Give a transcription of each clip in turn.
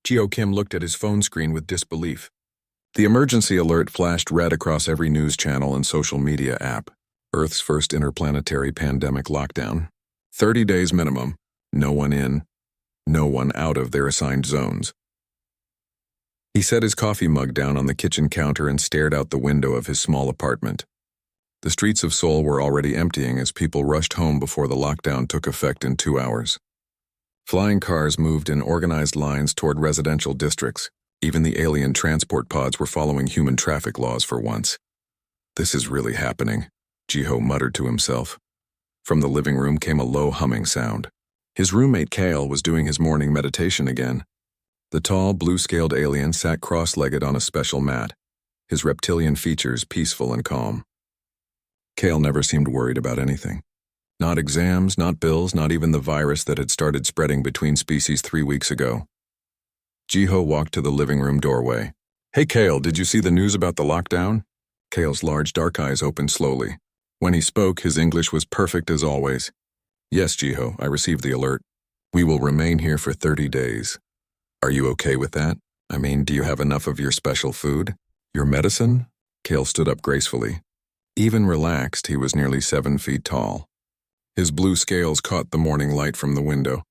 Geo Kim looked at his phone screen with disbelief. The emergency alert flashed red across every news channel and social media app. Earth's first interplanetary pandemic lockdown. 30 days minimum. No one in, no one out of their assigned zones. He set his coffee mug down on the kitchen counter and stared out the window of his small apartment. The streets of Seoul were already emptying as people rushed home before the lockdown took effect in 2 hours. Flying cars moved in organized lines toward residential districts. Even the alien transport pods were following human traffic laws for once. This is really happening, Jiho muttered to himself. From the living room came a low humming sound. His roommate Kale was doing his morning meditation again. The tall, blue-scaled alien sat cross-legged on a special mat, his reptilian features peaceful and calm. Kale never seemed worried about anything. Not exams, not bills, not even the virus that had started spreading between species 3 weeks ago. Jiho walked to the living room doorway. "Hey Kale, did you see the news about the lockdown?" Kale's large dark eyes opened slowly. When he spoke, his English was perfect as always. "Yes, Jiho, I received the alert. We will remain here for 30 days. Are you okay with that? I mean, do you have enough of your special food? Your medicine?" Kale stood up gracefully. Even relaxed, he was nearly 7 feet tall. His blue scales caught the morning light from the window.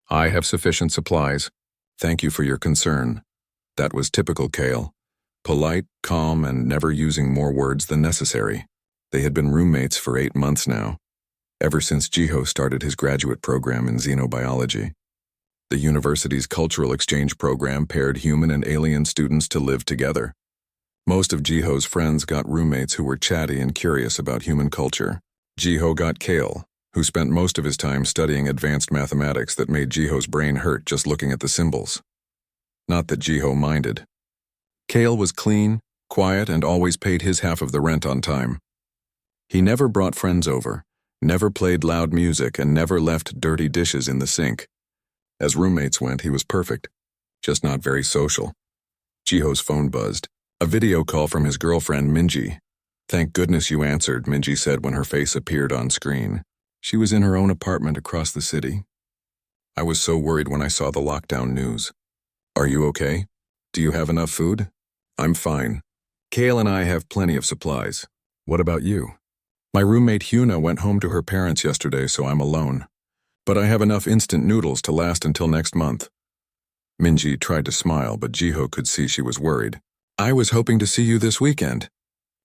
"I have sufficient supplies. Thank you for your concern." That was typical Kale. Polite, calm, and never using more words than necessary. They had been roommates for 8 months now, ever since Jiho started his graduate program in xenobiology. The university's cultural exchange program paired human and alien students to live together. Most of Jiho's friends got roommates who were chatty and curious about human culture. Jiho got Kale, who spent most of his time studying advanced mathematics that made Jiho's brain hurt just looking at the symbols. Not that Jiho minded. Kale was clean, quiet, and always paid his half of the rent on time. He never brought friends over, never played loud music, and never left dirty dishes in the sink. As roommates went, he was perfect, just not very social. Jiho's phone buzzed. A video call from his girlfriend, Minji. "Thank goodness you answered," Minji said when her face appeared on screen. She was in her own apartment across the city. "I was so worried when I saw the lockdown news. Are you okay? Do you have enough food?" "I'm fine. Kale and I have plenty of supplies. What about you?" "My roommate Hyuna went home to her parents yesterday, so I'm alone. But I have enough instant noodles to last until next month." Minji tried to smile, but Jiho could see she was worried. "I was hoping to see you this weekend."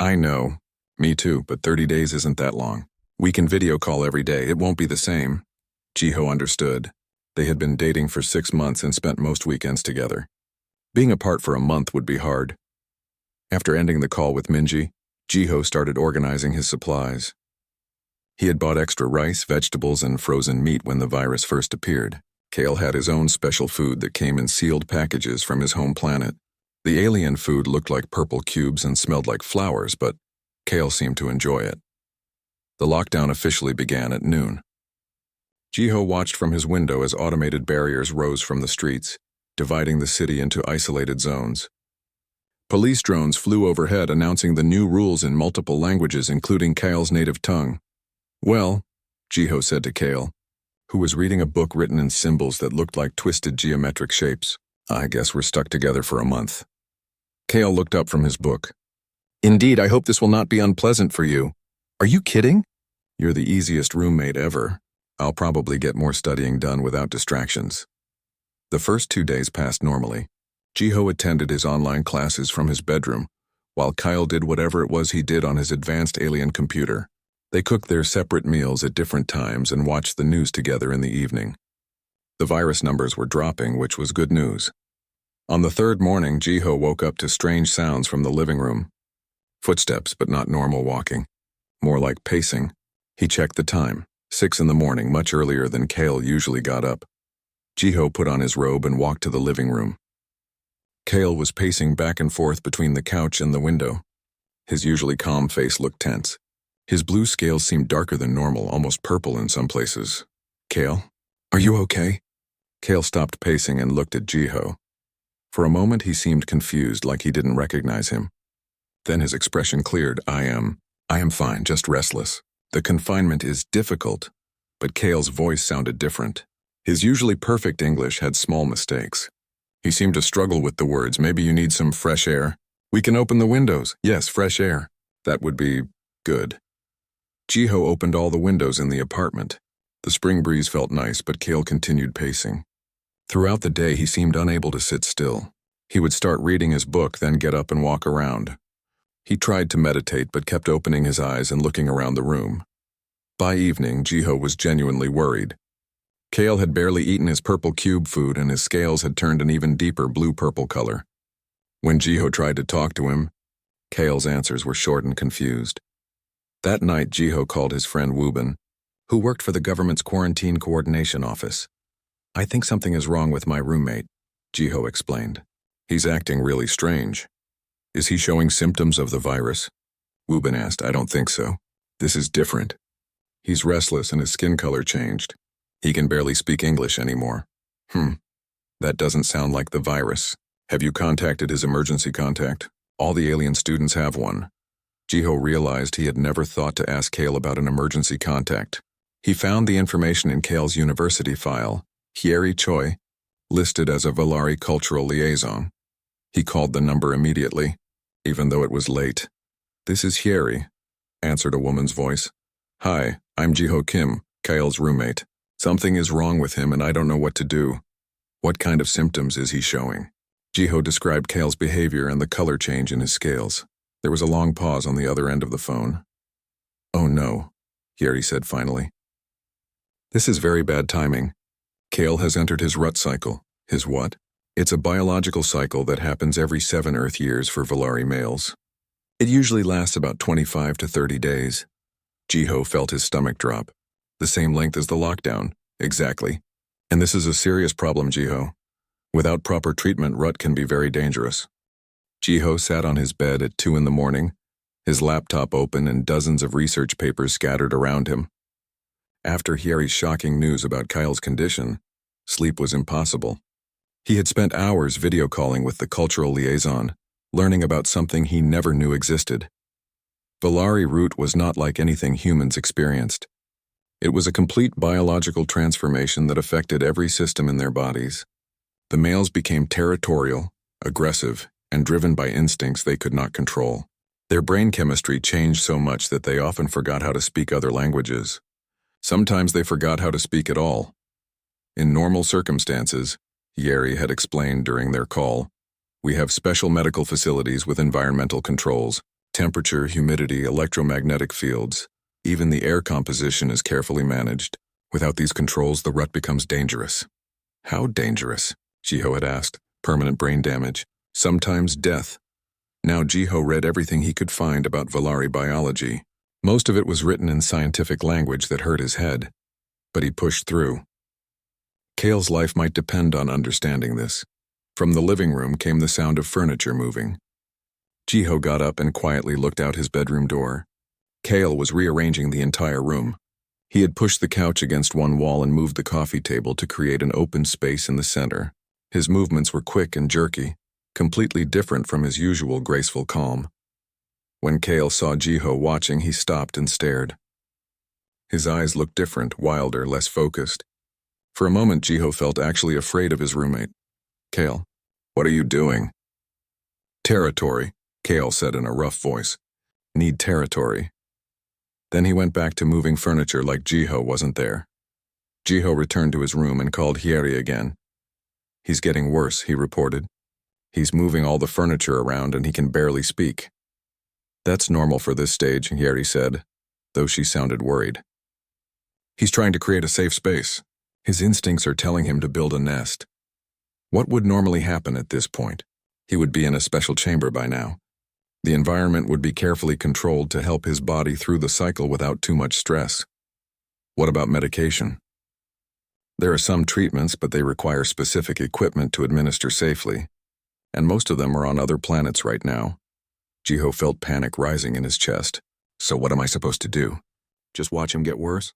"I know. Me too, but 30 days isn't that long. We can video call every day. It won't be the same." Jiho understood. They had been dating for 6 months and spent most weekends together. Being apart for a month would be hard. After ending the call with Minji, Jiho started organizing his supplies. He had bought extra rice, vegetables, and frozen meat when the virus first appeared. Kale had his own special food that came in sealed packages from his home planet. The alien food looked like purple cubes and smelled like flowers, but Kale seemed to enjoy it. The lockdown officially began at noon. Jiho watched from his window as automated barriers rose from the streets, dividing the city into isolated zones. Police drones flew overhead announcing the new rules in multiple languages, including Kale's native tongue. "Well," Jiho said to Kale, who was reading a book written in symbols that looked like twisted geometric shapes, "I guess we're stuck together for a month." Kale looked up from his book. "Indeed, I hope this will not be unpleasant for you. Are you kidding? You're the easiest roommate ever. I'll probably get more studying done without distractions." The first 2 days passed normally. Jiho attended his online classes from his bedroom, while Kyle did whatever it was he did on his advanced alien computer. They cooked their separate meals at different times and watched the news together in the evening. The virus numbers were dropping, which was good news. On the 3rd morning, Jiho woke up to strange sounds from the living room. Footsteps, but not normal walking. More like pacing. He checked the time, 6 in the morning, much earlier than Kale usually got up. Jiho put on his robe and walked to the living room. Kale was pacing back and forth between the couch and the window. His usually calm face looked tense. His blue scales seemed darker than normal, almost purple in some places. "Kale, are you okay?" Kale stopped pacing and looked at Jiho. For a moment he seemed confused, like he didn't recognize him. Then his expression cleared. I am fine, just restless. The confinement is difficult." But Kale's voice sounded different. His usually perfect English had small mistakes. He seemed to struggle with the words. Maybe you need some fresh air. We can open the windows. Yes, fresh air. That would be good. Jiho opened all the windows in the apartment. The spring breeze felt nice, but Kale continued pacing. Throughout the day, he seemed unable to sit still. He would start reading his book, then get up and walk around. He tried to meditate, but kept opening his eyes and looking around the room. By evening, Jiho was genuinely worried. Kale had barely eaten his purple cube food, and his scales had turned an even deeper blue-purple color. When Jiho tried to talk to him, Kale's answers were short and confused. That night, Jiho called his friend Wubin, who worked for the government's quarantine coordination office. I think something is wrong with my roommate, Jiho explained. He's acting really strange. Is he showing symptoms of the virus? Wubin asked. I don't think so. This is different. He's restless and his skin color changed. He can barely speak English anymore. That doesn't sound like the virus. Have you contacted his emergency contact? All the alien students have one. Jiho realized he had never thought to ask Kale about an emergency contact. He found the information in Kale's university file, Hyeri Choi, listed as a Valari cultural liaison. He called the number immediately, even though it was late. This is Hyeri, answered a woman's voice. Hi, I'm Jiho Kim, Kale's roommate. Something is wrong with him and I don't know what to do. What kind of symptoms is he showing? Jiho described Kale's behavior and the color change in his scales. There was a long pause on the other end of the phone. Oh no, Hyeri said finally. This is very bad timing. Kale has entered his rut cycle. His what? It's a biological cycle that happens every 7 Earth years for Valari males. It usually lasts about 25 to 30 days. Jiho felt his stomach drop. The same length as the lockdown, exactly. And this is a serious problem, Jiho. Without proper treatment, rut can be very dangerous. Jiho sat on his bed at 2 in the morning, his laptop open and dozens of research papers scattered around him. After Hyeri's shocking news about Kyle's condition, sleep was impossible. He had spent hours video calling with the cultural liaison, learning about something he never knew existed. Valari root was not like anything humans experienced. It was a complete biological transformation that affected every system in their bodies. The males became territorial, aggressive, and driven by instincts they could not control. Their brain chemistry changed so much that they often forgot how to speak other languages. Sometimes they forgot how to speak at all. In normal circumstances, Hyeri had explained during their call, we have special medical facilities with environmental controls, temperature, humidity, electromagnetic fields. Even the air composition is carefully managed. Without these controls, the rut becomes dangerous. How dangerous? Jiho had asked. Permanent brain damage. Sometimes death. Now Jiho read everything he could find about Valari biology. Most of it was written in scientific language that hurt his head. But he pushed through. Kale's life might depend on understanding this. From the living room came the sound of furniture moving. Jiho got up and quietly looked out his bedroom door. Kale was rearranging the entire room. He had pushed the couch against one wall and moved the coffee table to create an open space in the center. His movements were quick and jerky, completely different from his usual graceful calm. When Kale saw Jiho watching, he stopped and stared. His eyes looked different, wilder, less focused. For a moment, Jiho felt actually afraid of his roommate. Kale, what are you doing? Territory, Kale said in a rough voice. Need territory. Then he went back to moving furniture like Jiho wasn't there. Jiho returned to his room and called Hyeri again. He's getting worse, he reported. He's moving all the furniture around and he can barely speak. That's normal for this stage, Hyeri said, though she sounded worried. He's trying to create a safe space. His instincts are telling him to build a nest. What would normally happen at this point? He would be in a special chamber by now. The environment would be carefully controlled to help his body through the cycle without too much stress. What about medication? There are some treatments, but they require specific equipment to administer safely, and most of them are on other planets right now. Jiho felt panic rising in his chest. So what am I supposed to do? Just watch him get worse?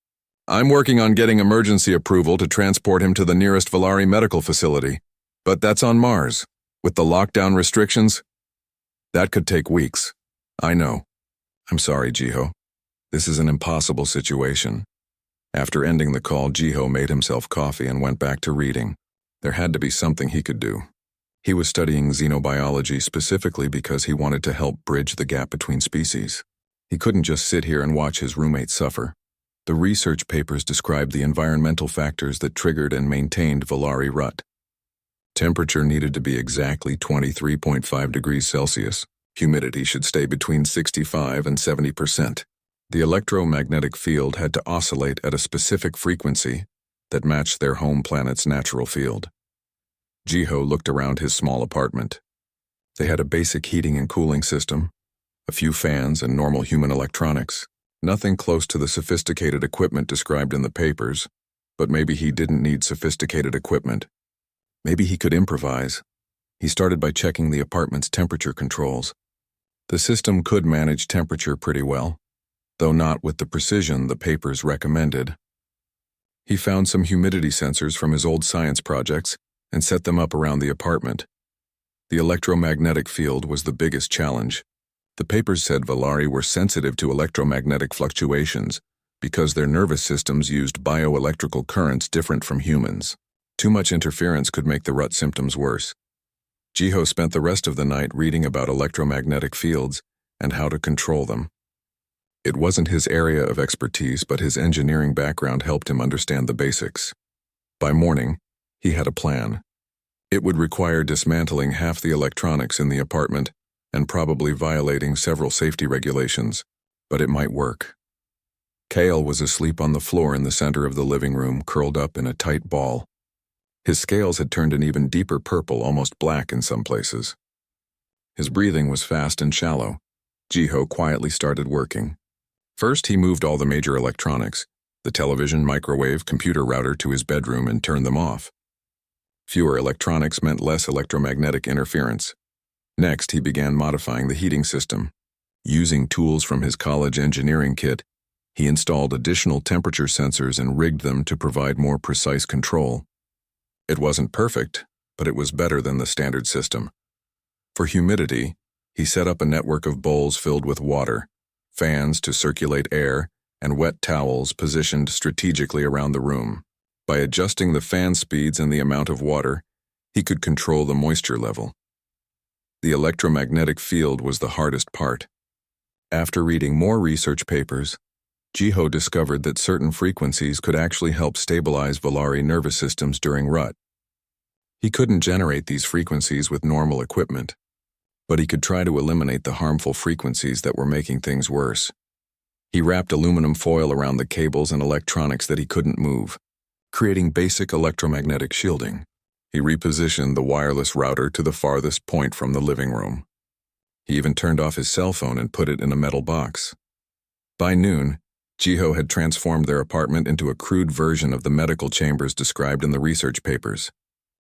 I'm working on getting emergency approval to transport him to the nearest Valari medical facility, but that's on Mars. With the lockdown restrictions, that could take weeks. I know. I'm sorry, Jiho. This is an impossible situation. After ending the call, Jiho made himself coffee and went back to reading. There had to be something he could do. He was studying xenobiology specifically because he wanted to help bridge the gap between species. He couldn't just sit here and watch his roommate suffer. The research papers described the environmental factors that triggered and maintained Valari rut. Temperature needed to be exactly 23.5 degrees Celsius. Humidity should stay between 65 and 70%. The electromagnetic field had to oscillate at a specific frequency that matched their home planet's natural field. Jiho looked around his small apartment. They had a basic heating and cooling system, a few fans and normal human electronics. Nothing close to the sophisticated equipment described in the papers, but maybe he didn't need sophisticated equipment. Maybe he could improvise. He started by checking the apartment's temperature controls. The system could manage temperature pretty well, though not with the precision the papers recommended. He found some humidity sensors from his old science projects and set them up around the apartment. The electromagnetic field was the biggest challenge. The papers said Valari were sensitive to electromagnetic fluctuations because their nervous systems used bioelectrical currents different from humans. Too much interference could make the rut symptoms worse. Jiho spent the rest of the night reading about electromagnetic fields and how to control them. It wasn't his area of expertise, but his engineering background helped him understand the basics. By morning, he had a plan. It would require dismantling half the electronics in the apartment and probably violating several safety regulations, but it might work. Kale was asleep on the floor in the center of the living room, curled up in a tight ball. His scales had turned an even deeper purple, almost black in some places. His breathing was fast and shallow. Jiho quietly started working. First, he moved all the major electronics, the television, microwave, computer router, to his bedroom and turned them off. Fewer electronics meant less electromagnetic interference. Next, he began modifying the heating system. Using tools from his college engineering kit, he installed additional temperature sensors and rigged them to provide more precise control. It wasn't perfect, but it was better than the standard system. For humidity, he set up a network of bowls filled with water, fans to circulate air, and wet towels positioned strategically around the room. By adjusting the fan speeds and the amount of water, he could control the moisture level. The electromagnetic field was the hardest part. After reading more research papers, Jiho discovered that certain frequencies could actually help stabilize Valari nervous systems during rut. He couldn't generate these frequencies with normal equipment, but he could try to eliminate the harmful frequencies that were making things worse. He wrapped aluminum foil around the cables and electronics that he couldn't move, creating basic electromagnetic shielding. He repositioned the wireless router to the farthest point from the living room. He even turned off his cell phone and put it in a metal box. By noon, Jiho had transformed their apartment into a crude version of the medical chambers described in the research papers.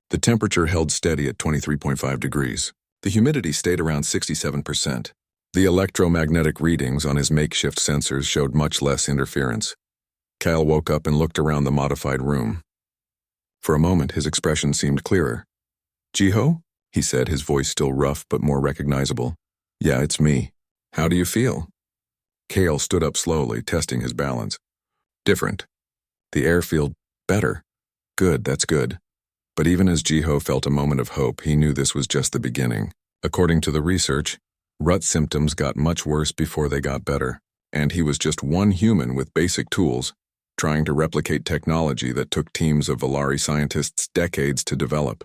The temperature held steady at 23.5 degrees. The humidity stayed around 67%. The electromagnetic readings on his makeshift sensors showed much less interference. Kyle woke up and looked around the modified room. For a moment, his expression seemed clearer. "Jiho?" he said, his voice still rough but more recognizable. "Yeah, it's me. How do you feel?" Kale stood up slowly, testing his balance. "Different. The airfield, better. Good, that's good." But even as Jiho felt a moment of hope, he knew this was just the beginning. According to the research, rut symptoms got much worse before they got better, and he was just one human with basic tools, trying to replicate technology that took teams of Valari scientists decades to develop.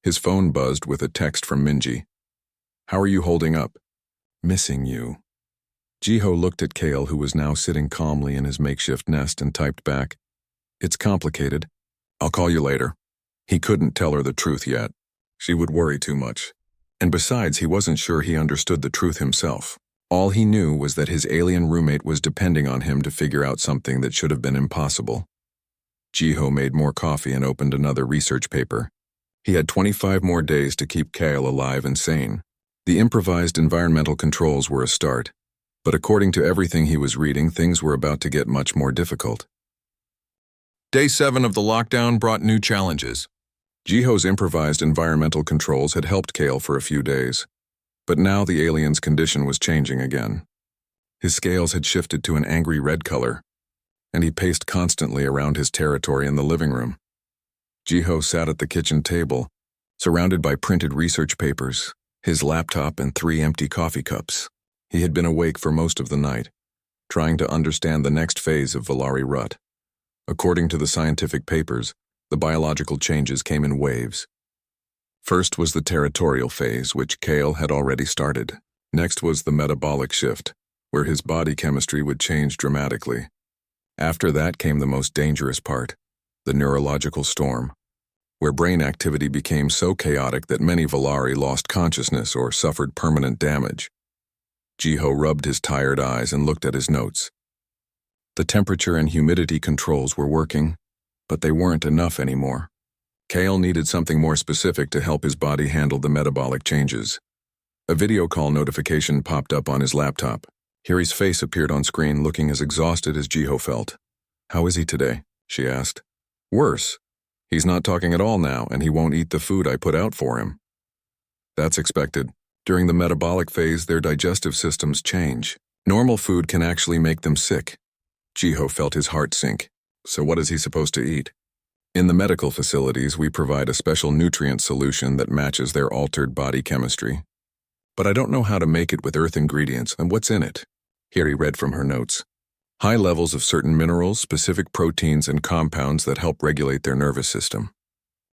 His phone buzzed with a text from Minji. "How are you holding up?" "Missing you." Jiho looked at Kale, who was now sitting calmly in his makeshift nest, and typed back, "It's complicated. I'll call you later." He couldn't tell her the truth yet. She would worry too much. And besides, he wasn't sure he understood the truth himself. All he knew was that his alien roommate was depending on him to figure out something that should have been impossible. Jiho made more coffee and opened another research paper. He had 25 more days to keep Kale alive and sane. The improvised environmental controls were a start, but according to everything he was reading, things were about to get much more difficult. Day 7 of the lockdown brought new challenges. Jiho's improvised environmental controls had helped Kale for a few days, but now the alien's condition was changing again. His scales had shifted to an angry red color, and he paced constantly around his territory in the living room. Jiho sat at the kitchen table, surrounded by printed research papers, his laptop, and 3 empty coffee cups. He had been awake for most of the night, trying to understand the next phase of Valari rut. According to the scientific papers, the biological changes came in waves. First was the territorial phase, which Kale had already started. Next was the metabolic shift, where his body chemistry would change dramatically. After that came the most dangerous part, the neurological storm, where brain activity became so chaotic that many Valari lost consciousness or suffered permanent damage. Jiho rubbed his tired eyes and looked at his notes. The temperature and humidity controls were working, but they weren't enough anymore. Kale needed something more specific to help his body handle the metabolic changes. A video call notification popped up on his laptop. Hiri's face appeared on screen, looking as exhausted as Jiho felt. "How is he today?" she asked. "Worse. He's not talking at all now, and he won't eat the food I put out for him." "That's expected. During the metabolic phase, their digestive systems change. Normal food can actually make them sick." Jiho felt his heart sink. "So what is he supposed to eat?" "In the medical facilities, we provide a special nutrient solution that matches their altered body chemistry. But I don't know how to make it with earth ingredients and what's in it." Hiri read from her notes. "High levels of certain minerals, specific proteins, and compounds that help regulate their nervous system."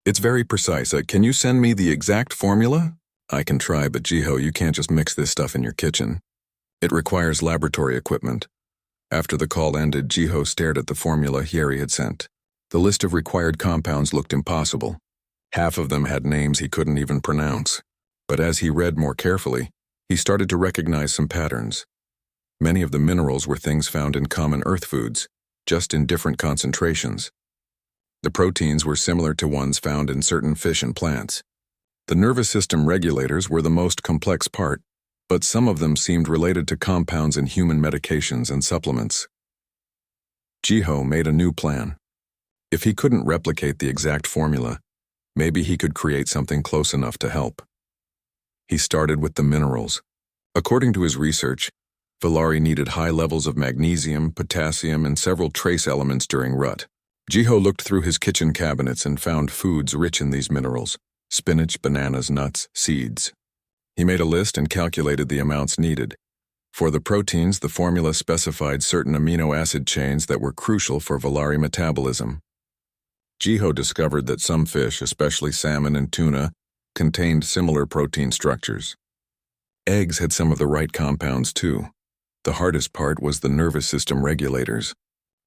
"It's very precise. Can you send me the exact formula?" "I can try, but Jiho, you can't just mix this stuff in your kitchen. It requires laboratory equipment." After the call ended, Jiho stared at the formula Hiri had sent. The list of required compounds looked impossible. Half of them had names he couldn't even pronounce. But as he read more carefully, he started to recognize some patterns. Many of the minerals were things found in common earth foods, just in different concentrations. The proteins were similar to ones found in certain fish and plants. The nervous system regulators were the most complex part, but some of them seemed related to compounds in human medications and supplements. Jiho made a new plan. If he couldn't replicate the exact formula, maybe he could create something close enough to help. He started with the minerals. According to his research, Valari needed high levels of magnesium, potassium, and several trace elements during rut. Jiho looked through his kitchen cabinets and found foods rich in these minerals: spinach, bananas, nuts, seeds. He made a list and calculated the amounts needed. For the proteins, the formula specified certain amino acid chains that were crucial for Valari metabolism. Jiho discovered that some fish, especially salmon and tuna, contained similar protein structures. Eggs had some of the right compounds too. The hardest part was the nervous system regulators.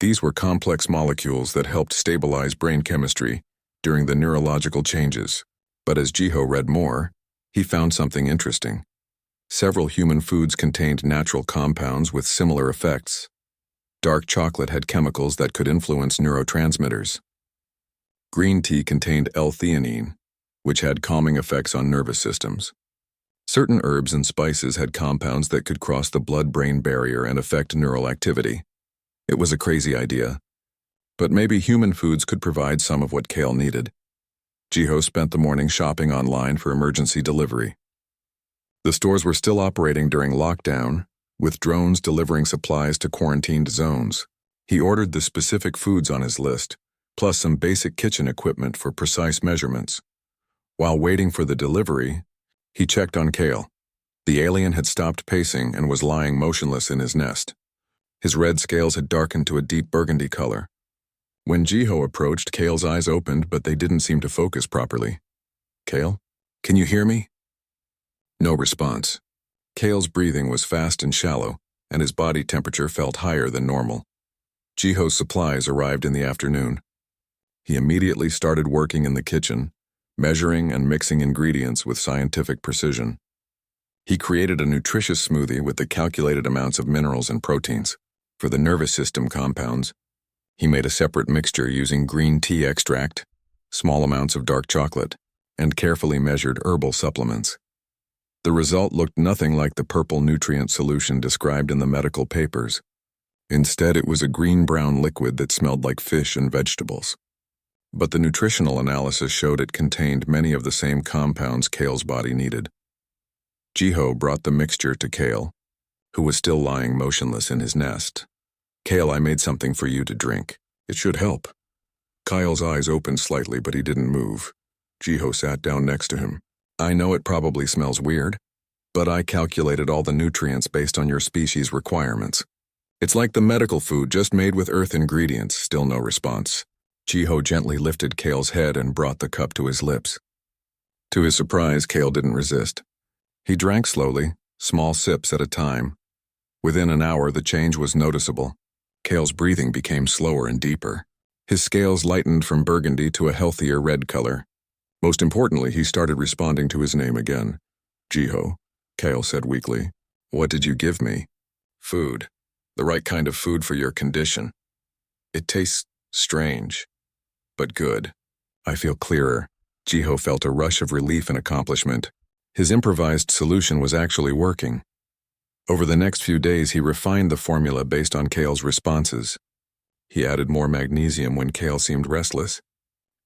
These were complex molecules that helped stabilize brain chemistry during the neurological changes. But as Jiho read more, he found something interesting. Several human foods contained natural compounds with similar effects. Dark chocolate had chemicals that could influence neurotransmitters. Green tea contained L-theanine, which had calming effects on nervous systems. Certain herbs and spices had compounds that could cross the blood-brain barrier and affect neural activity. It was a crazy idea, but maybe human foods could provide some of what Kale needed. Jiho spent the morning shopping online for emergency delivery. The stores were still operating during lockdown, with drones delivering supplies to quarantined zones. He ordered the specific foods on his list, plus some basic kitchen equipment for precise measurements. While waiting for the delivery, he checked on Kale. The alien had stopped pacing and was lying motionless in his nest. His red scales had darkened to a deep burgundy color. When Jiho approached, Kale's eyes opened, but they didn't seem to focus properly. "Kale, can you hear me?" No response. Kale's breathing was fast and shallow, and his body temperature felt higher than normal. Jiho's supplies arrived in the afternoon. He immediately started working in the kitchen, measuring and mixing ingredients with scientific precision. He created a nutritious smoothie with the calculated amounts of minerals and proteins. For the nervous system compounds, he made a separate mixture using green tea extract, small amounts of dark chocolate, and carefully measured herbal supplements. The result looked nothing like the purple nutrient solution described in the medical papers. Instead, it was a green-brown liquid that smelled like fish and vegetables. But the nutritional analysis showed it contained many of the same compounds Kale's body needed. Jiho brought the mixture to Kale, who was still lying motionless in his nest. "Kale, I made something for you to drink. It should help." Kyle's eyes opened slightly, but he didn't move. Jiho sat down next to him. I know it probably smells weird, but I calculated all the nutrients based on your species' requirements. It's like the medical food just made with earth ingredients. Still no response. Jiho gently lifted Kale's head and brought the cup to his lips. To his surprise, Kale didn't resist. He drank slowly, small sips at a time. Within an hour, the change was noticeable. Kale's breathing became slower and deeper. His scales lightened from burgundy to a healthier red color. Most importantly, he started responding to his name again. Jiho, Kale said weakly. What did you give me? Food. The right kind of food for your condition. It tastes strange, but good. I feel clearer. Jiho felt a rush of relief and accomplishment. His improvised solution was actually working. Over the next few days, he refined the formula based on Kale's responses. He added more magnesium when Kale seemed restless,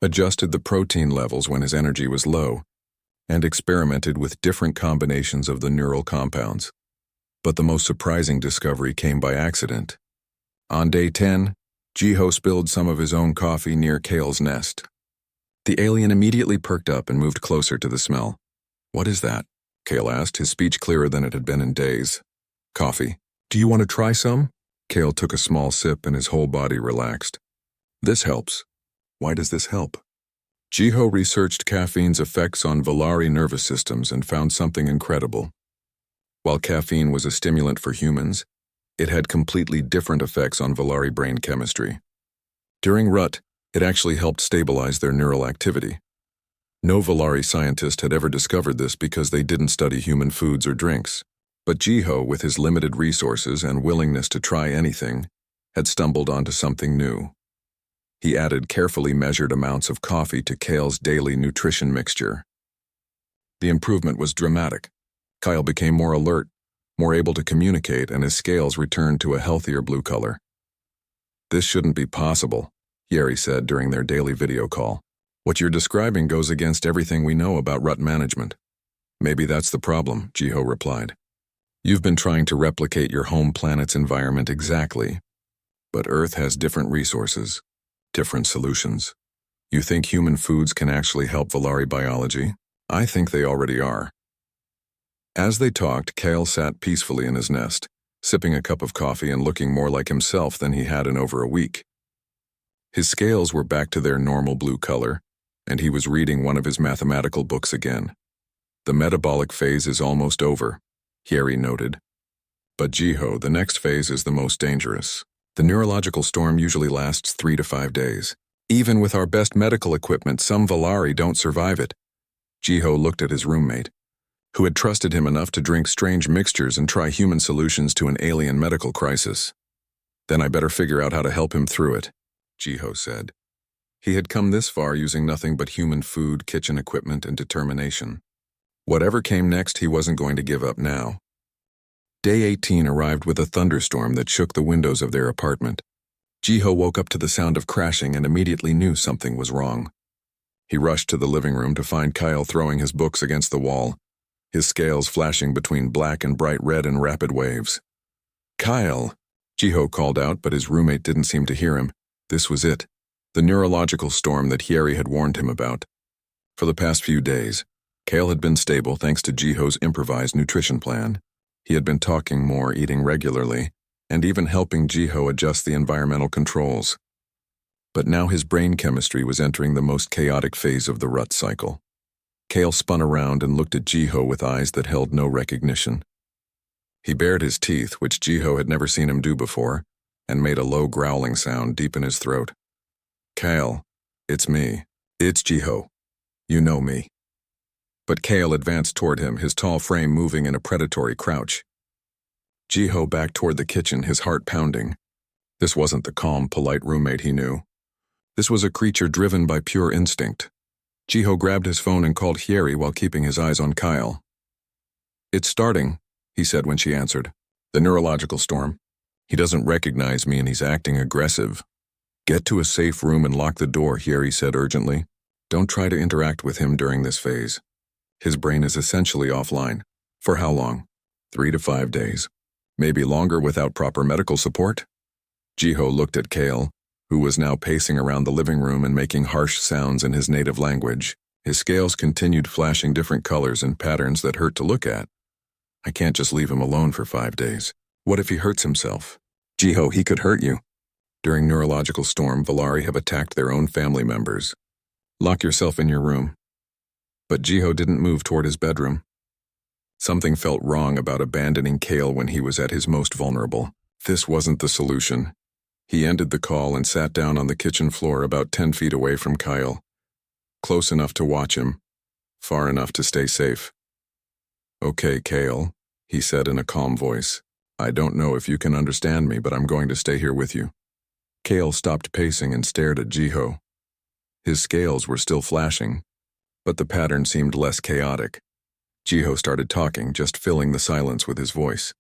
adjusted the protein levels when his energy was low, and experimented with different combinations of the neural compounds. But the most surprising discovery came by accident. On day 10, Jiho spilled some of his own coffee near Kale's nest. The alien immediately perked up and moved closer to the smell. What is that? Kale asked, his speech clearer than it had been in days. Coffee. Do you want to try some? Kale took a small sip and his whole body relaxed. This helps. Why does this help? Jiho researched caffeine's effects on Valari nervous systems and found something incredible. While caffeine was a stimulant for humans, it had completely different effects on Valari brain chemistry. During rut, it actually helped stabilize their neural activity. No Valari scientist had ever discovered this because they didn't study human foods or drinks. But Jiho, with his limited resources and willingness to try anything, had stumbled onto something new. He added carefully measured amounts of coffee to Kale's daily nutrition mixture. The improvement was dramatic. Kyle became more alert, more able to communicate, and his scales returned to a healthier blue color. This shouldn't be possible, Yeri said during their daily video call. What you're describing goes against everything we know about rut management. Maybe that's the problem, Jiho replied. You've been trying to replicate your home planet's environment exactly, but Earth has different resources, different solutions. You think human foods can actually help Valari biology? I think they already are. As they talked, Kale sat peacefully in his nest, sipping a cup of coffee and looking more like himself than he had in over a week. His scales were back to their normal blue color, and he was reading one of his mathematical books again. The metabolic phase is almost over, Yeri noted. But Jiho, the next phase is the most dangerous. The neurological storm usually lasts 3 to 5 days. Even with our best medical equipment, some Valari don't survive it. Jiho looked at his roommate, who had trusted him enough to drink strange mixtures and try human solutions to an alien medical crisis. Then I better figure out how to help him through it, Jiho said. He had come this far using nothing but human food, kitchen equipment, and determination. Whatever came next, he wasn't going to give up now. Day 18 arrived with a thunderstorm that shook the windows of their apartment. Jiho woke up to the sound of crashing and immediately knew something was wrong. He rushed to the living room to find Kyle throwing his books against the wall, his scales flashing between black and bright red in rapid waves. Kyle, Jiho called out, but his roommate didn't seem to hear him. This was it, the neurological storm that Yeri had warned him about. For the past few days, Kale had been stable thanks to Jiho's improvised nutrition plan. He had been talking more, eating regularly, and even helping Jiho adjust the environmental controls. But now his brain chemistry was entering the most chaotic phase of the rut cycle. Kale spun around and looked at Jiho with eyes that held no recognition. He bared his teeth, which Jiho had never seen him do before, and made a low growling sound deep in his throat. Kale, it's me. It's Jiho. You know me. But Kale advanced toward him, his tall frame moving in a predatory crouch. Jiho backed toward the kitchen, his heart pounding. This wasn't the calm, polite roommate he knew. This was a creature driven by pure instinct. Jiho grabbed his phone and called Yeri while keeping his eyes on Kyle. It's starting, he said when she answered. The neurological storm. He doesn't recognize me and he's acting aggressive. Get to a safe room and lock the door, Yeri said urgently. Don't try to interact with him during this phase. His brain is essentially offline. For how long? 3 to 5 days. Maybe longer without proper medical support? Jiho looked at Kale, who was now pacing around the living room and making harsh sounds in his native language. His scales continued flashing different colors and patterns that hurt to look at. I can't just leave him alone for 5 days. What if he hurts himself? Jiho, he could hurt you. During neurological storm, Valari have attacked their own family members. Lock yourself in your room. But Jiho didn't move toward his bedroom. Something felt wrong about abandoning Kale when he was at his most vulnerable. This wasn't the solution. He ended the call and sat down on the kitchen floor about 10 feet away from Kyle. Close enough to watch him, far enough to stay safe. Okay, Kale, he said in a calm voice. I don't know if you can understand me, but I'm going to stay here with you. Kale stopped pacing and stared at Jiho. His scales were still flashing, but the pattern seemed less chaotic. Jiho started talking, just filling the silence with his voice.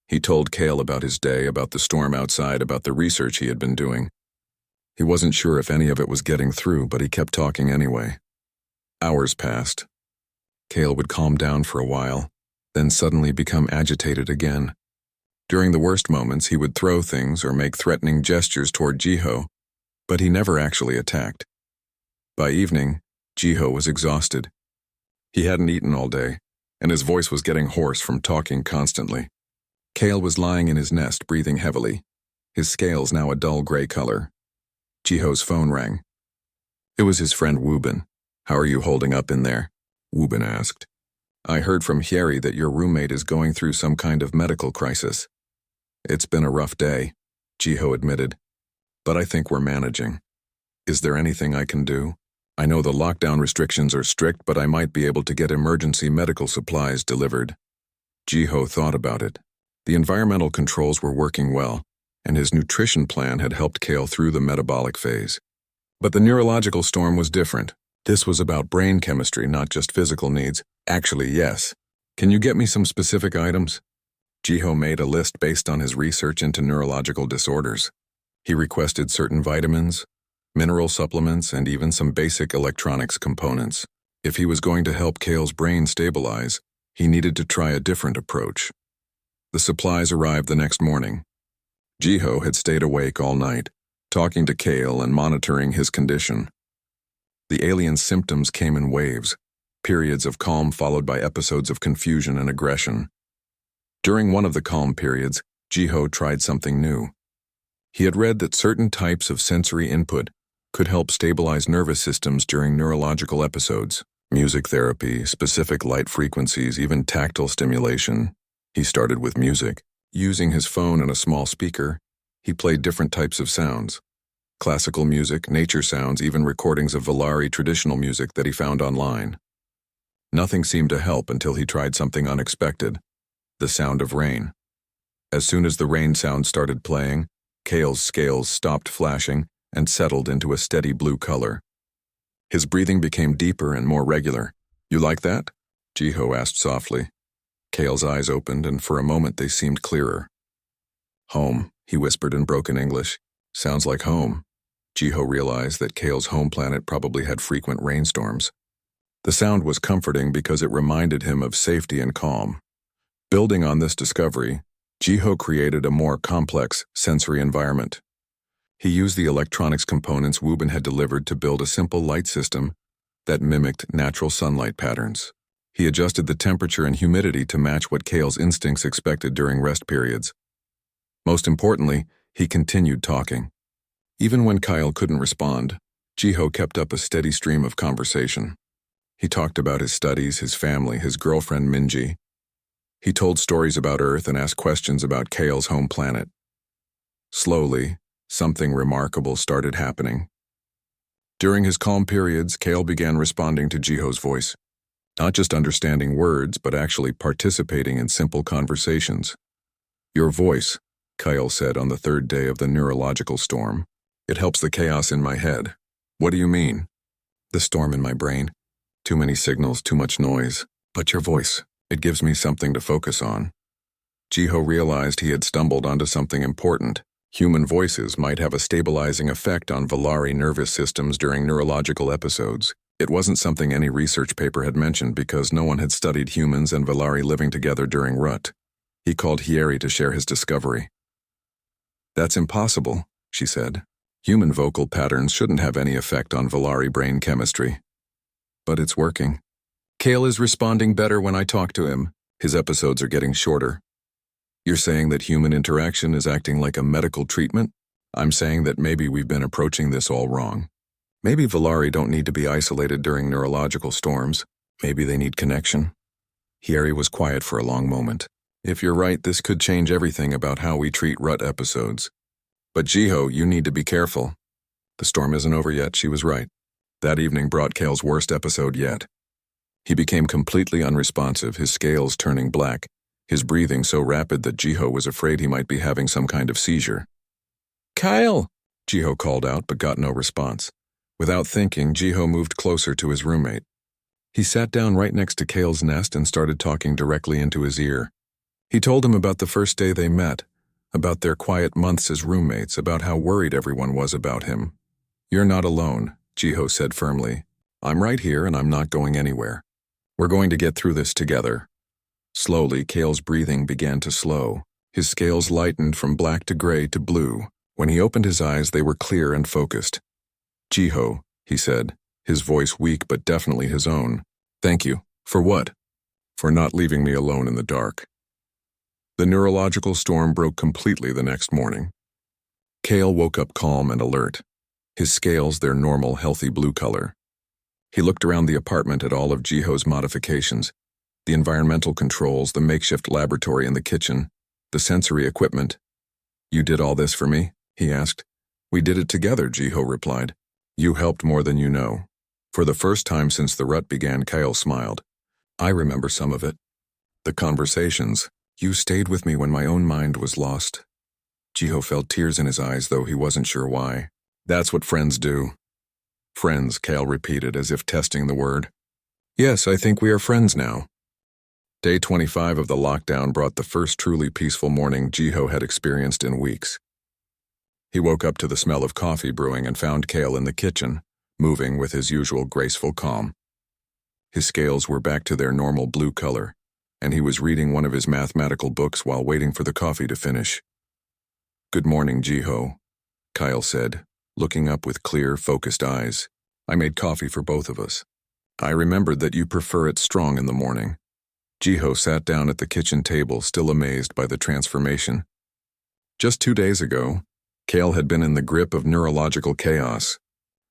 He told Kale about his day, about the storm outside, about the research he had been doing. He wasn't sure if any of it was getting through, but he kept talking anyway. Hours passed. Kale would calm down for a while, then suddenly become agitated again. During the worst moments, he would throw things or make threatening gestures toward Jiho, but he never actually attacked. By evening, Jiho was exhausted. He hadn't eaten all day, and his voice was getting hoarse from talking constantly. Kale was lying in his nest, breathing heavily, his scales now a dull gray color. Jiho's phone rang. It was his friend Wubin. How are you holding up in there? Wubin asked. I heard from Hyeri that your roommate is going through some kind of medical crisis. It's been a rough day, Jiho admitted, but I think we're managing. Is there anything I can do? I know the lockdown restrictions are strict, but I might be able to get emergency medical supplies delivered. Jiho thought about it. The environmental controls were working well, and his nutrition plan had helped Kale through the metabolic phase. But the neurological storm was different. This was about brain chemistry, not just physical needs. Actually, yes. Can you get me some specific items? Jiho made a list based on his research into neurological disorders. He requested certain vitamins, mineral supplements, and even some basic electronics components. If he was going to help Kale's brain stabilize, he needed to try a different approach. The supplies arrived the next morning. Jiho had stayed awake all night, talking to Kale and monitoring his condition. The alien's symptoms came in waves, periods of calm followed by episodes of confusion and aggression. During one of the calm periods, Jiho tried something new. He had read that certain types of sensory input could help stabilize nervous systems during neurological episodes. Music therapy, specific light frequencies, even tactile stimulation. He started with music. Using his phone and a small speaker, he played different types of sounds. Classical music, nature sounds, even recordings of Valari traditional music that he found online. Nothing seemed to help until he tried something unexpected. The sound of rain. As soon as the rain sound started playing, Kale's scales stopped flashing and settled into a steady blue color. His breathing became deeper and more regular. You like that? Jiho asked softly. Kale's eyes opened, and for a moment they seemed clearer. Home, he whispered in broken English. Sounds like home. Jiho realized that Kale's home planet probably had frequent rainstorms. The sound was comforting because it reminded him of safety and calm. Building on this discovery, Jiho created a more complex sensory environment. He used the electronics components Wubin had delivered to build a simple light system that mimicked natural sunlight patterns. He adjusted the temperature and humidity to match what Kale's instincts expected during rest periods. Most importantly, he continued talking. Even when Kyle couldn't respond, Jiho kept up a steady stream of conversation. He talked about his studies, his family, his girlfriend Minji. He told stories about Earth and asked questions about Kale's home planet. Slowly, something remarkable started happening. During his calm periods, Kale began responding to Jiho's voice. Not just understanding words, but actually participating in simple conversations. Your voice, Kyle said on the third day of the neurological storm. It helps the chaos in my head. What do you mean? The storm in my brain. Too many signals, too much noise. But your voice, it gives me something to focus on. Jiho realized he had stumbled onto something important. Human voices might have a stabilizing effect on Valari nervous systems during neurological episodes. It wasn't something any research paper had mentioned because no one had studied humans and Valari living together during Rut. He called Hyeri to share his discovery. That's impossible, she said. Human vocal patterns shouldn't have any effect on Valari brain chemistry. But it's working. Kale is responding better when I talk to him. His episodes are getting shorter. You're saying that human interaction is acting like a medical treatment? I'm saying that maybe we've been approaching this all wrong. Maybe Valari don't need to be isolated during neurological storms. Maybe they need connection. Hieri was quiet for a long moment. If you're right, this could change everything about how we treat rut episodes. But Jiho, you need to be careful. The storm isn't over yet, she was right. That evening brought Kale's worst episode yet. He became completely unresponsive, his scales turning black, his breathing so rapid that Jiho was afraid he might be having some kind of seizure. "Kyle!" Jiho called out, but got no response. Without thinking, Jiho moved closer to his roommate. He sat down right next to Kale's nest and started talking directly into his ear. He told him about the first day they met, about their quiet months as roommates, about how worried everyone was about him. "You're not alone," Jiho said firmly. "I'm right here and I'm not going anywhere. We're going to get through this together." Slowly, Kale's breathing began to slow. His scales lightened from black to gray to blue. When he opened his eyes, they were clear and focused. "Jiho," he said, his voice weak but definitely his own. "Thank you." "For what?" "For not leaving me alone in the dark." The neurological storm broke completely the next morning. Kale woke up calm and alert, his scales their normal, healthy blue color. He looked around the apartment at all of Jiho's modifications, the environmental controls, the makeshift laboratory in the kitchen, the sensory equipment. "You did all this for me?" he asked. "We did it together," Jiho replied. "You helped more than you know." For the first time since the rut began, Kale smiled. "I remember some of it. The conversations. You stayed with me when my own mind was lost." Jiho felt tears in his eyes, though he wasn't sure why. "That's what friends do." "Friends," Kale repeated, as if testing the word. "Yes, I think we are friends now." Day 25 of the lockdown brought the first truly peaceful morning Jiho had experienced in weeks. He woke up to the smell of coffee brewing and found Kale in the kitchen, moving with his usual graceful calm. His scales were back to their normal blue color, and he was reading one of his mathematical books while waiting for the coffee to finish. "Good morning, Jiho," Kyle said, looking up with clear, focused eyes. "I made coffee for both of us. I remembered that you prefer it strong in the morning." Jiho sat down at the kitchen table, still amazed by the transformation. Just 2 days ago, Kale had been in the grip of neurological chaos.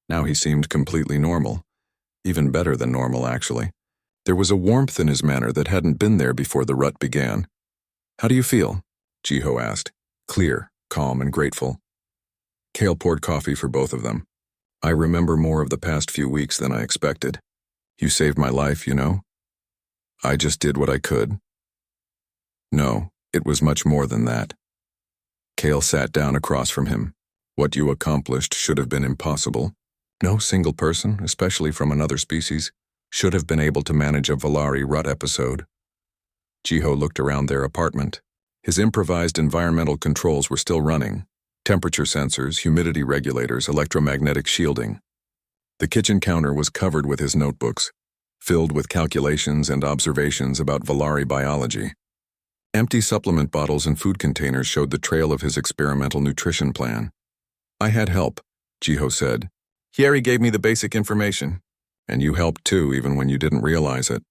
Now he seemed completely normal. Even better than normal, actually. There was a warmth in his manner that hadn't been there before the rut began. "How do you feel?" Jiho asked, clear, calm, and grateful. Kale poured coffee for both of them. "I remember more of the past few weeks than I expected. You saved my life, you know? I just did what I could." "No, it was much more than that." Kale sat down across from him. "What you accomplished should have been impossible. No single person, especially from another species, should have been able to manage a Valari rut episode." Jiho looked around their apartment. His improvised environmental controls were still running. Temperature sensors, humidity regulators, electromagnetic shielding. The kitchen counter was covered with his notebooks, filled with calculations and observations about Valari biology. Empty supplement bottles and food containers showed the trail of his experimental nutrition plan. "I had help," Jiho said. "Hieri gave me the basic information. And you helped too, even when you didn't realize it.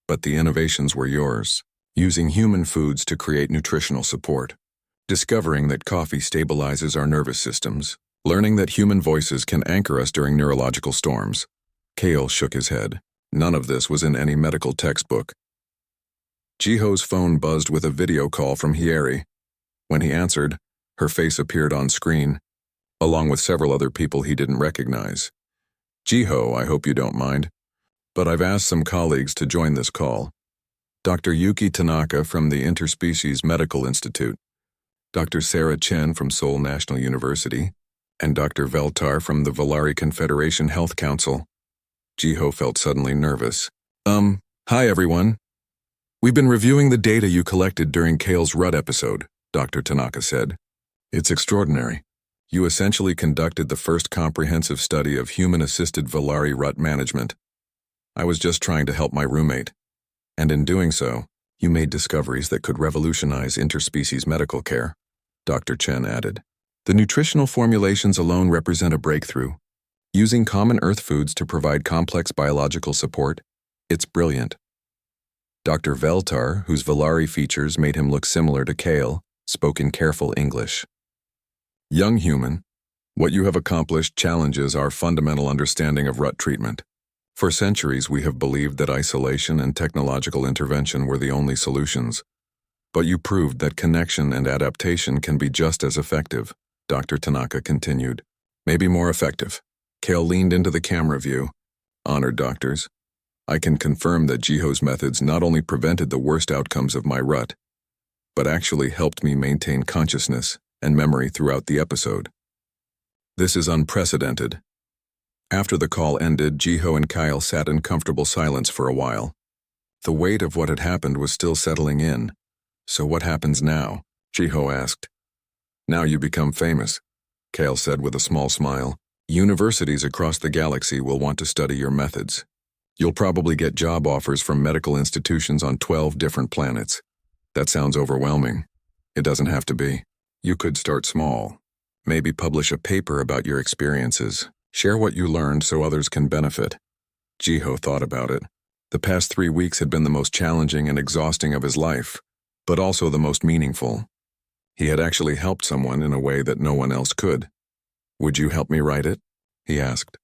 But the innovations were yours, using human foods to create nutritional support. Discovering that coffee stabilizes our nervous systems. Learning that human voices can anchor us during neurological storms." Kale shook his head. None of this was in any medical textbook. Jiho's phone buzzed with a video call from Hieri. When he answered, her face appeared on screen, along with several other people he didn't recognize. "Jiho, I hope you don't mind, but I've asked some colleagues to join this call. Dr. Yuki Tanaka from the Interspecies Medical Institute, Dr. Sarah Chen from Seoul National University, and Dr. Veltar from the Valari Confederation Health Council." Jiho felt suddenly nervous. Hi everyone. "We've been reviewing the data you collected during Kale's rut episode," Dr. Tanaka said. "It's extraordinary. You essentially conducted the first comprehensive study of human-assisted Valari rut management. I was just trying to help my roommate. And in doing so, you made discoveries that could revolutionize interspecies medical care," Dr. Chen added. "The nutritional formulations alone represent a breakthrough. Using common Earth foods to provide complex biological support, it's brilliant. Dr. Veltar, whose Valari features made him look similar to Kale, spoke in careful English. Young human, what you have accomplished challenges our fundamental understanding of rut treatment. For centuries, we have believed that isolation and technological intervention were the only solutions. But you proved that connection and adaptation can be just as effective, Dr. Tanaka continued. Maybe more effective. Kale leaned into the camera view. Honored doctors, I can confirm that Jiho's methods not only prevented the worst outcomes of my rut, but actually helped me maintain consciousness and memory throughout the episode. This is unprecedented. After the call ended, Jiho and Kyle sat in comfortable silence for a while. The weight of what had happened was still settling in. So what happens now? Jiho asked. Now you become famous, Kale said with a small smile. Universities across the galaxy will want to study your methods. You'll probably get job offers from medical institutions on 12 different planets. That sounds overwhelming. It doesn't have to be. You could start small. Maybe publish a paper about your experiences. Share what you learned so others can benefit. Jiho thought about it. The past 3 weeks had been the most challenging and exhausting of his life, but also the most meaningful. He had actually helped someone in a way that no one else could. Would you help me write it? He asked.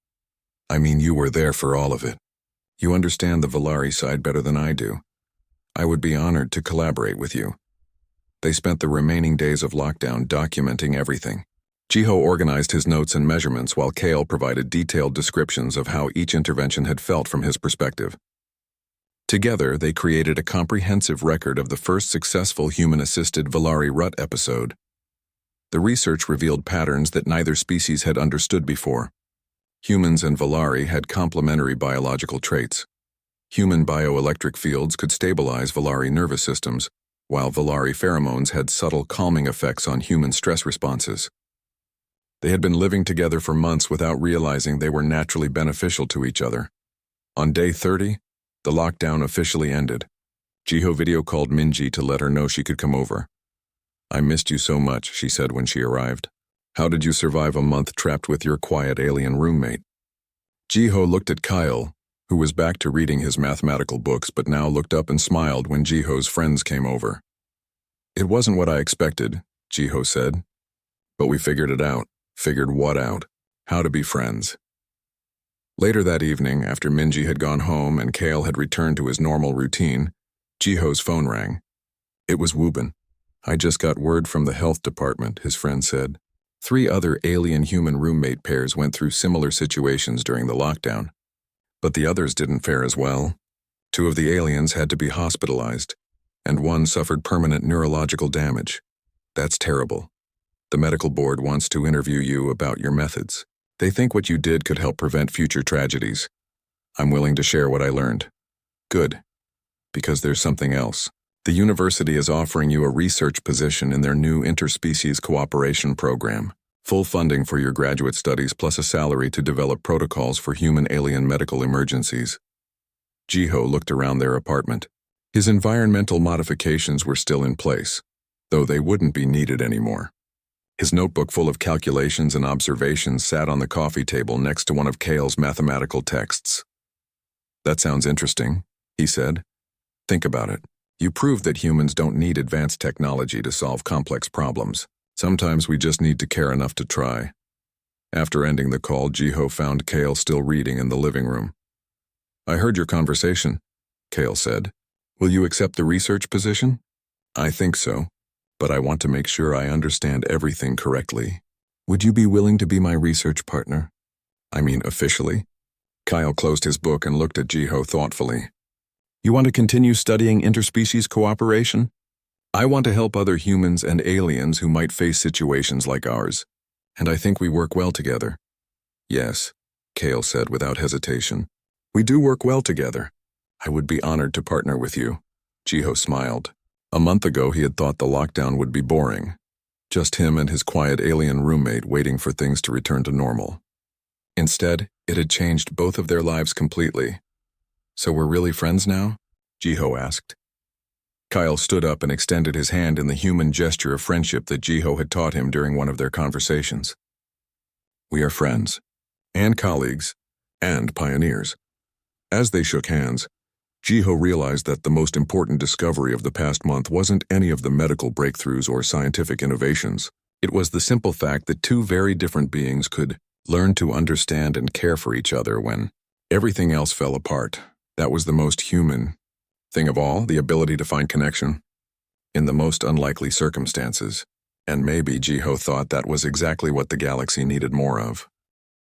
I mean, you were there for all of it. You understand the Valari side better than I do. I would be honored to collaborate with you. They spent the remaining days of lockdown documenting everything. Jiho organized his notes and measurements while Kale provided detailed descriptions of how each intervention had felt from his perspective. Together, they created a comprehensive record of the first successful human-assisted Valari rut episode. The research revealed patterns that neither species had understood before. Humans and Valari had complementary biological traits. Human bioelectric fields could stabilize Valari nervous systems, while Valari pheromones had subtle calming effects on human stress responses. They had been living together for months without realizing they were naturally beneficial to each other. On day 30, the lockdown officially ended. Jiho video called Minji to let her know she could come over. I missed you so much, she said when she arrived. How did you survive a month trapped with your quiet alien roommate? Jiho looked at Kyle, who was back to reading his mathematical books but now looked up and smiled when Jiho's friends came over. It wasn't what I expected, Jiho said. But we figured it out. Figured what out? How to be friends. Later that evening, after Minji had gone home and Kale had returned to his normal routine, Jiho's phone rang. It was Wubin. I just got word from the health department, his friend said. 3 other alien-human roommate pairs went through similar situations during the lockdown. But the others didn't fare as well. 2 of the aliens had to be hospitalized, and 1 suffered permanent neurological damage. That's terrible. The medical board wants to interview you about your methods. They think what you did could help prevent future tragedies. I'm willing to share what I learned. Good. Because there's something else. The university is offering you a research position in their new interspecies cooperation program. Full funding for your graduate studies plus a salary to develop protocols for human-alien medical emergencies. Jiho looked around their apartment. His environmental modifications were still in place, though they wouldn't be needed anymore. His notebook full of calculations and observations sat on the coffee table next to one of Kale's mathematical texts. That sounds interesting, he said. Think about it. You proved that humans don't need advanced technology to solve complex problems. Sometimes we just need to care enough to try. After ending the call, Jiho found Kale still reading in the living room. I heard your conversation, Kale said. Will you accept the research position? I think so, but I want to make sure I understand everything correctly. Would you be willing to be my research partner? I mean, officially? Kyle closed his book and looked at Jiho thoughtfully. You want to continue studying interspecies cooperation? I want to help other humans and aliens who might face situations like ours, and I think we work well together. Yes, Kale said without hesitation. We do work well together. I would be honored to partner with you. Jiho smiled. A month ago, he had thought the lockdown would be boring. Just him and his quiet alien roommate waiting for things to return to normal. Instead, it had changed both of their lives completely. So we're really friends now? Jiho asked. Kyle stood up and extended his hand in the human gesture of friendship that Jiho had taught him during one of their conversations. We are friends. and colleagues, and pioneers. As they shook hands, Jiho realized that the most important discovery of the past month wasn't any of the medical breakthroughs or scientific innovations. It was the simple fact that two very different beings could learn to understand and care for each other when everything else fell apart. That was the most human thing of all, the ability to find connection in the most unlikely circumstances. And maybe Jiho thought that was exactly what the galaxy needed more of.